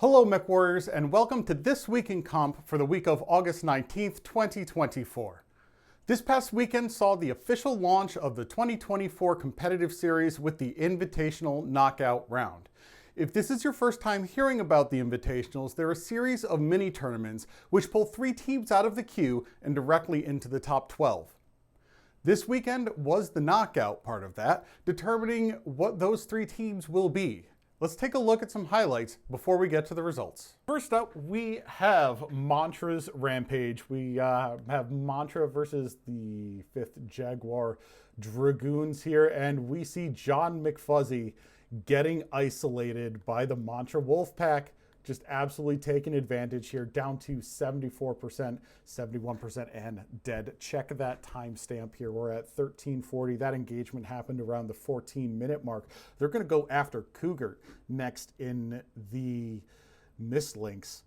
Hello Mech Warriors and welcome to This Week in Comp for the week of August 19th, 2024. This past weekend saw the official launch of the 2024 competitive series with the Invitational Knockout Round. If this is your first time hearing about the Invitationals, they're a series of mini tournaments which pull 3 teams out of the queue and directly into the top 12. This weekend was the knockout part of that, determining what those 3 teams will be. Let's take a look at some highlights before we get to the results. First up, we have Mantra's Rampage. We have Mantra versus the 5th Jaguar Dragoons here, and we see John McFuzzy getting isolated by the Mantra Wolfpack, just absolutely taking advantage here, down to 74%, 71%, and dead. Check that timestamp here. We're at 13:40. That engagement happened around the 14-minute mark. They're going to go after Cougar next in the Mistlinks,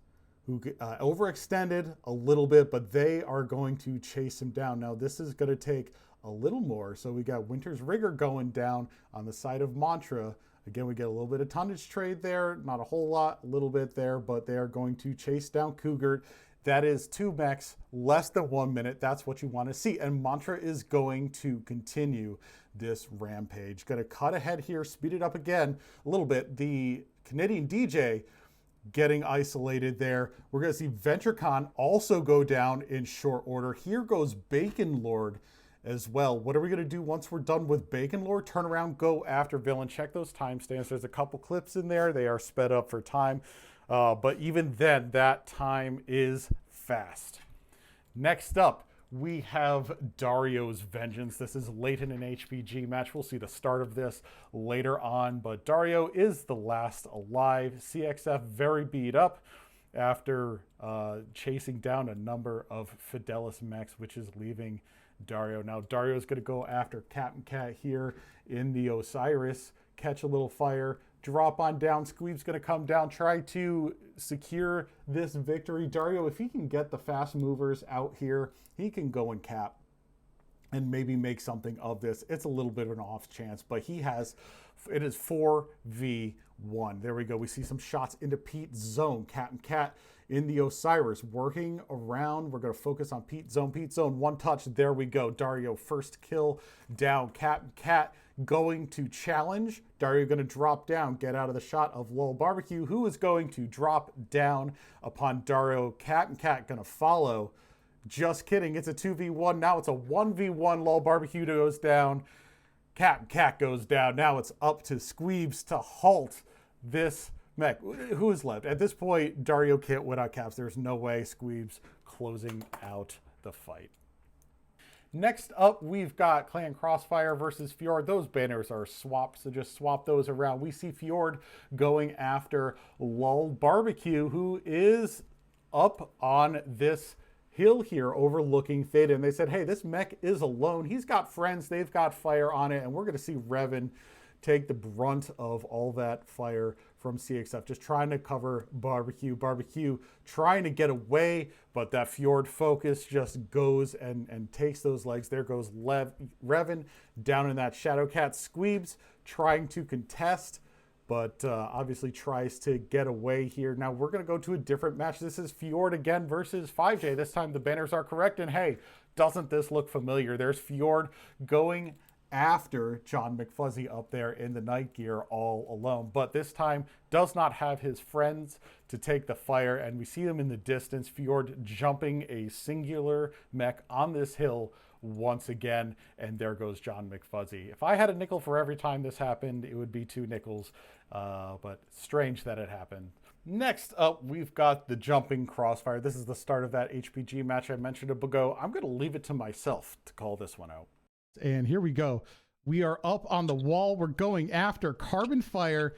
who overextended a little bit, but they are going to chase him down. Now, this is going to take a little more. So we got Winter's Rigor going down on the side of Mantra. Again, we get a little bit of tonnage trade there, not a whole lot, a little bit there, but they are going to chase down Cougar. That is 2 mechs, less than 1 minute. That's what you want to see. And Mantra is going to continue this rampage. Going to cut ahead here, speed it up again a little bit. The Canadian DJ getting isolated there. We're going to see VentureCon also go down in short order. Here goes Bacon Lord as well. What are we going to do once we're done with Bacon Lord? Turn around, go after Villain. Check those timestamps. There's a couple clips in there. They are sped up for time. But even then, that time is fast. Next up, we have Dario's Vengeance. This is late in an HPG match. We'll see the start of this later on. But Dario is the last alive. CXF very beat up after chasing down a number of Fidelis mechs, which is leaving Dario. Now Dario is going to go after Captain Cat here in the Osiris, catch a little fire, drop on down. Squeeb's going to come down, try to secure this victory. Dario, if he can get the fast movers out here, he can go and cap and maybe make something of this. It's a little bit of an off chance, but he has, it is 4v1. There we go. We see some shots into Pete's zone. Captain Cat in the Osiris working around. We're going to focus on Pete's zone. Pete's zone, 1 touch. There we go. Dario first kill down. Captain Cat going to challenge. Dario going to drop down, get out of the shot of Lol Barbecue, who is going to drop down upon Dario. Captain Cat going to follow. Just kidding. It's a 2v1. Now it's a 1v1. Lol Barbecue goes down. Captain Cat goes down. Now it's up to Squeebs to halt this mech. Who is left? At this point, Dario can't win out caps. There's no way. Squeebs closing out the fight. Next up, we've got Clan Crossfire versus Fjord. Those banners are swapped, so just swap those around. We see Fjord going after Lol Barbecue, who is up on this hill here overlooking Theta. And they said, hey, this mech is alone. He's got friends. They've got fire on it. And we're going to see Revan take the brunt of all that fire from CXF, just trying to cover Barbecue. Barbecue trying to get away, but that Fjord focus just goes and takes those legs. There goes Revan down in that Shadow Cat. Squeebs trying to contest, but obviously tries to get away here. Now we're going to go to a different match. This is Fjord again versus 5J. This time the banners are correct, and hey, doesn't this look familiar? There's Fjord going after John McFuzzy up there in the night gear all alone, but this time does not have his friends to take the fire, and we see him in the distance. Fjord jumping a singular mech on this hill once again, and there goes John McFuzzy. If I had a nickel for every time this happened, it would be 2 nickels, but strange that it happened. Next up, we've got the Jumping Crossfire. This is the start of that HPG match I mentioned ago. I'm going to leave it to myself to call this one out. And here we go. We are up on the wall. We're going after Carbon Fire.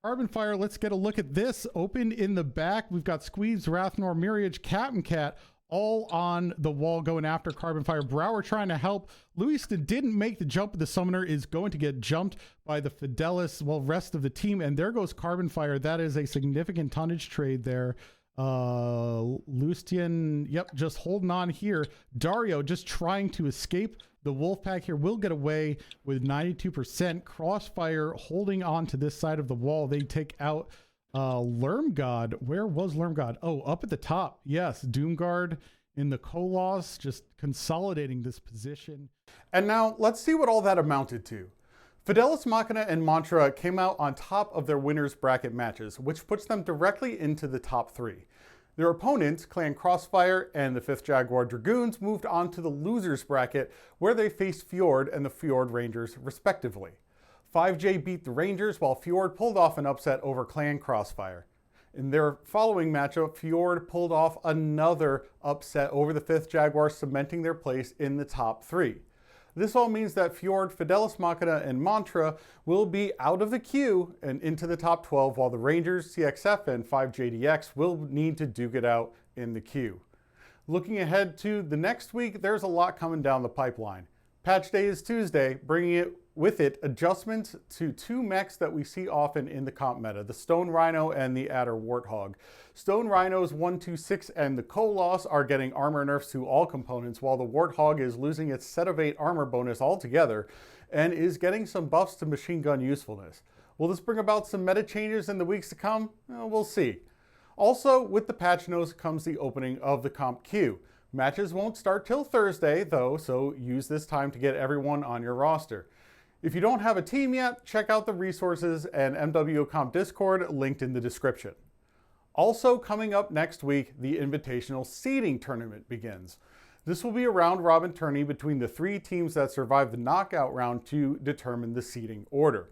Carbon Fire, let's get a look at this. Open in the back. We've got Squeebs, Rathnor, Myriage, Captain Cat, all on the wall going after Carbon Fire. Brower trying to help. Lewiston didn't make the jump. The Summoner is going to get jumped by the Fidelis, well, rest of the team. And there goes Carbon Fire. That is a significant tonnage trade there. Lustian, yep, just holding on here. Dario just trying to escape The Wolfpack here will get away with 92%. Crossfire holding on to this side of the wall. They take out Lermgod, where was Lermgod? Oh, up at the top. Yes, Doomguard in the Koloss, just consolidating this position. And now let's see what all that amounted to. Fidelis Machina and Mantra came out on top of their winners bracket matches, which puts them directly into the top 3. Their opponents, Clan Crossfire and the 5th Jaguar Dragoons, moved on to the losers bracket, where they faced Fjord and the Fjord Rangers respectively. 5J beat the Rangers, while Fjord pulled off an upset over Clan Crossfire. In their following matchup, Fjord pulled off another upset over the 5th Jaguar, cementing their place in the top 3. This all means that Fjord, Fidelis Machina, and Mantra will be out of the queue and into the top 12, while the Rangers, CXF, and 5JDX will need to duke it out in the queue. Looking ahead to the next week, there's a lot coming down the pipeline. Patch Day is Tuesday, bringing with it adjustments to 2 mechs that we see often in the comp meta, the Stone Rhino and the Adder Warthog. Stone Rhinos 1, 2, 6 and the Koloss are getting armor nerfs to all components, while the Warthog is losing its set of 8 armor bonus altogether and is getting some buffs to machine gun usefulness. Will this bring about some meta changes in the weeks to come? We'll see. Also, with the patch notes comes the opening of the comp queue. Matches won't start till Thursday, though, so use this time to get everyone on your roster. If you don't have a team yet, check out the resources and MWO Comp Discord linked in the description. Also coming up next week, the Invitational Seeding Tournament begins. This will be a round-robin tourney between the 3 teams that survive the knockout round to determine the seeding order.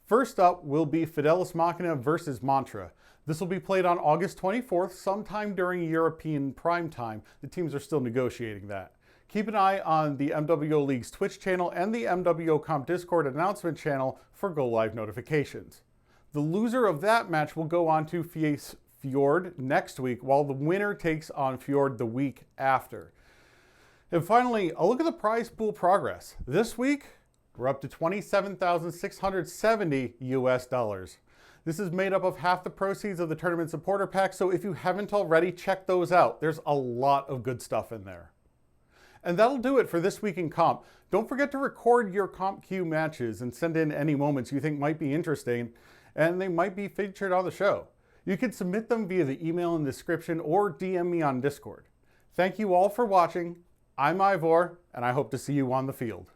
First up will be Fidelis Machina versus Mantra. This will be played on August 24th, sometime during European prime time. The teams are still negotiating that. Keep an eye on the MWO League's Twitch channel and the MWO Comp Discord announcement channel for go-live notifications. The loser of that match will go on to face Fjord next week, while the winner takes on Fjord the week after. And finally, a look at the prize pool progress. This week, we're up to $27,670 US. This is made up of half the proceeds of the tournament supporter pack, so if you haven't already, check those out. There's a lot of good stuff in there. And that'll do it for this week in comp. Don't forget to record your comp queue matches and send in any moments you think might be interesting, and they might be featured on the show. You can submit them via the email in the description or DM me on Discord. Thank you all for watching. I'm Ivor, and I hope to see you on the field.